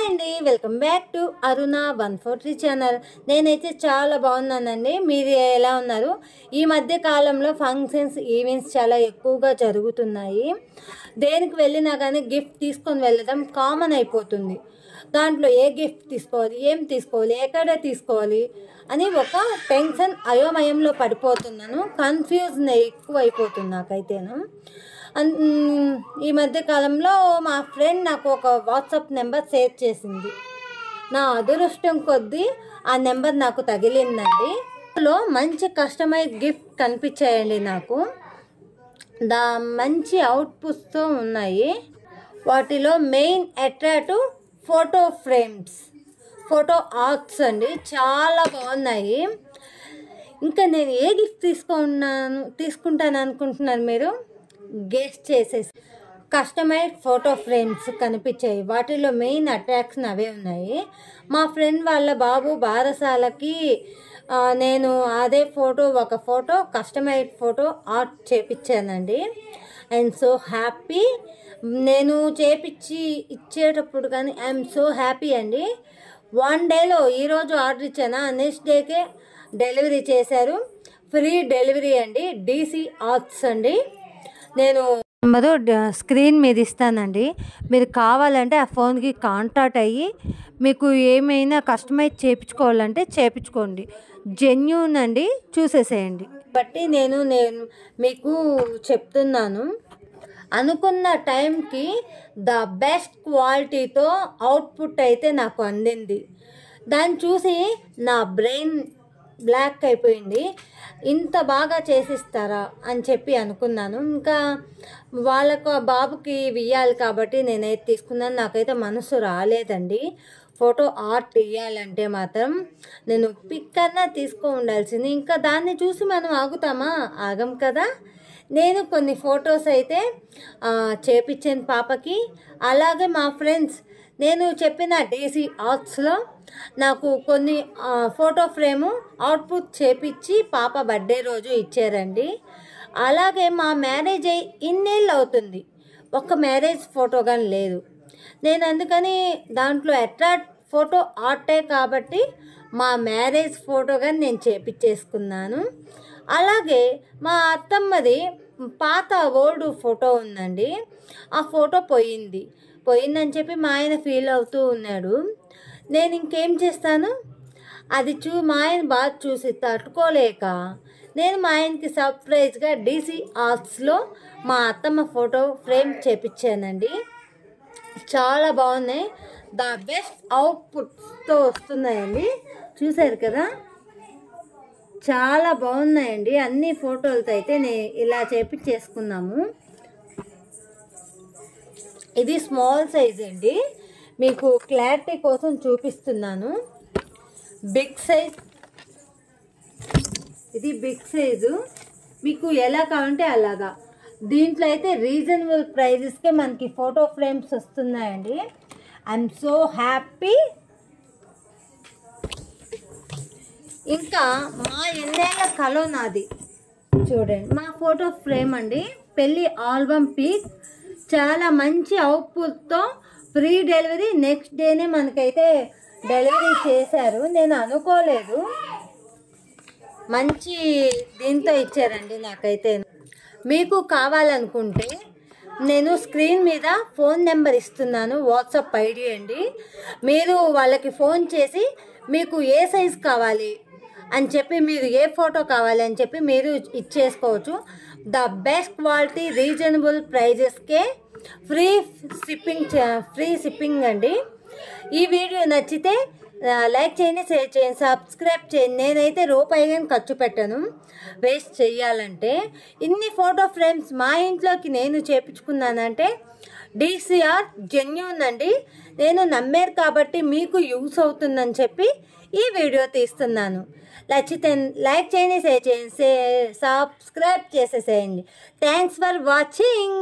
అండి, welcome back to Aruna 143 channel. నేనైతే చాలా బాగున్నానండి. మీరు ఎలా ఉన్నారు? ఈ మధ్య కాలంలో ఫంక్షన్స్ ఈవెంట్స్ చాలా ఎక్కువగా జరుగుతున్నాయి. దేనికి వెళ్ళినా కానీ గిఫ్ట్ తీసుకొని వెళ్ళడం కామన్ అయిపోతుంది. దాంట్లో ఏ గిఫ్ట్ తీసుకోవాలి, ఏం తీసుకోవాలి, ఎక్కడ తీసుకోవాలి అని ఒక టెన్షన్ అయోమయంలో పడిపోతున్నాను. కన్ఫ్యూజన్ ఎక్కువ అయిపోతుంది నాకైతేను. ఈ మధ్య కాలంలో మా ఫ్రెండ్ నాకు ఒక వాట్సాప్ నెంబర్ షేర్ చేసింది. నా అదృష్టం కొద్దీ ఆ నెంబర్ నాకు తగిలిందండి. అందులో మంచి కస్టమైజ్ గిఫ్ట్ కనిపించాయండి నాకు. మంచి అవుట్పుట్స్తో ఉన్నాయి. వాటిలో main attractive photo frames, photo arts అండి, చాలా బాగున్నాయి. ఇంకా నేను ఏ గిఫ్ట్ తీసుకుంటాను అనుకుంటున్నారు మీరు? గెస్ట్ చేసేసి కస్టమైజ్ ఫోటో ఫ్రేమ్స్ కనిపించాయి. వాటిలో మెయిన్ అట్రాక్షన్ అవే ఉన్నాయి. మా ఫ్రెండ్ వాళ్ళ బాబు బారసాలకి నేను అదే ఒక ఫోటో కస్టమైజ్ ఫోటో ఆర్ట్ చేపించానండి. I'm so happy. నేను చేపించి ఇచ్చేటప్పుడు కానీ ఐఎమ్ సో హ్యాపీ అండి. 1 డేలో ఈరోజు ఆర్డర్ ఇచ్చానా, నెక్స్ట్ డేకే డెలివరీ చేశారు. ఫ్రీ డెలివరీ అండి. DC ఆర్ట్స్ అండి. నేను నెంబరు స్క్రీన్ మీద ఇస్తానండి. మీరు కావాలంటే ఆ ఫోన్కి కాంటాక్ట్ అయ్యి మీకు ఏమైనా కస్టమైజ్ చేయించుకోవాలంటే చేయించుకోండి. జెన్యూన్ అండి, చూసేసేయండి. బట్టి నేను మీకు చెప్తున్నాను. అనుకున్న టైంకి ద బెస్ట్ క్వాలిటీతో అవుట్పుట్ అయితే నాకు అందింది. దాన్ని చూసి నా బ్రెయిన్ బ్లాక్ అయిపోయింది. ఇంత బాగా చేసిస్తారా అని చెప్పి అనుకున్నాను. ఇంకా వాళ్ళకు బాబుకి ఇవ్వాలి కాబట్టి నేనైతే తీసుకున్నాను. నాకైతే మనసు రాలేదండి. ఫోటో ఆర్ట్ ఇవ్వాలంటే మాత్రం నేను పిక్ అన్నా ఉండాల్సింది. ఇంకా దాన్ని చూసి మనం ఆగం కదా. నేను కొన్ని ఫొటోస్ అయితే చేపించాను పాపకి. అలాగే మా ఫ్రెండ్స్ నేను చెప్పిన DC ఆర్ట్స్లో నాకు కొన్ని ఫోటో ఫ్రేము అవుట్పుట్ చేపించి పాప బర్త్డే రోజు ఇచ్చారండి. అలాగే మా మ్యారేజ్ అయ్యి ఇన్నేళ్ళు అవుతుంది, ఒక్క మ్యారేజ్ ఫోటో కానీ లేదు. నేను అందుకని దాంట్లో అట్రాక్ట్ ఫోటో ఆర్టే కాబట్టి మా మ్యారేజ్ ఫోటో కానీ నేను చేపించేసుకున్నాను. అలాగే మా అత్తమ్మది పాత ఓల్డ్ ఫోటో ఉందండి. ఆ ఫోటో పోయిందని చెప్పి మా ఆయన ఫీల్ అవుతూ ఉన్నాడు. నేను ఇంకేం చేస్తాను, అది మా ఆయన బాగా చూసి తట్టుకోలేక నేను మా ఆయనకి సర్ప్రైజ్గా DC ఆర్ట్స్లో మా అత్తమ్మ ఫోటో ఫ్రేమ్ చేపించానండి. చాలా బాగున్నాయి. ద బెస్ట్ అవుట్పుట్స్తో వస్తున్నాయండి. చూసారు కదా, చాలా బాగున్నాయండి. అన్ని ఫోటోలతో అయితే ఇలా చేపించేసుకున్నాము. ఇది స్మాల్ సైజ్ అండి, మీకు క్లారిటీ కోసం చూపిస్తున్నాను. బిగ్ సైజ్, ఇది బిగ్ సైజు. మీకు ఎలా కావాలంటే అలాగా. దీంట్లో అయితే రీజనబుల్ ప్రైజెస్కే మనకి ఫోటో ఫ్రేమ్స్ వస్తున్నాయండి. I'm so happy. ఇంకా మా ఎన్నేళ్ళ కలో నాది చూడండి, మా ఫోటో ఫ్రేమ్ అండి. పెళ్ళి ఆల్బమ్ పిక్, చాలా మంచి అవుట్పుట్తో ఫ్రీ డెలివరీ. నెక్స్ట్ డేనే మనకైతే డెలివరీ చేశారు. నేను అనుకోలేదు, మంచి దీంతో ఇచ్చారండి నాకైతే. మీకు కావాలనుకుంటే నేను స్క్రీన్ మీద ఫోన్ నెంబర్ ఇస్తున్నాను, వాట్సాప్ ID అండి. మీరు వాళ్ళకి ఫోన్ చేసి మీకు ఏ సైజ్ కావాలి అని చెప్పి, మీరు ఏ ఫోటో కావాలి అని చెప్పి మీరు ఇచ్చేసుకోవచ్చు. ద బెస్ట్ క్వాలిటీ, రీజనబుల్ ప్రైజెస్కే ఫ్రీ షిప్పింగ్ అండి. ఈ వీడియో నచ్చితే లైక్ చేయండి, షేర్ చేయండి, సబ్స్క్రైబ్ చేయండి. నేనైతే రూపాయి కానీ ఖర్చు పెట్టను వేస్ట్ చేయాలంటే. ఇన్ని ఫోటో ఫ్రేమ్స్ మా ఇంట్లోకి నేను చేపించుకున్నానంటే DCR జెన్యూన్ అండి. నేను నమ్మారు కాబట్టి మీకు యూస్ అవుతుందని చెప్పి ఈ వీడియో తీస్తున్నాను. నచ్చితే లైక్ చేయండి, షేర్ చేయండి, సబ్స్క్రైబ్ చేసేసేయండి. Thanks for watching.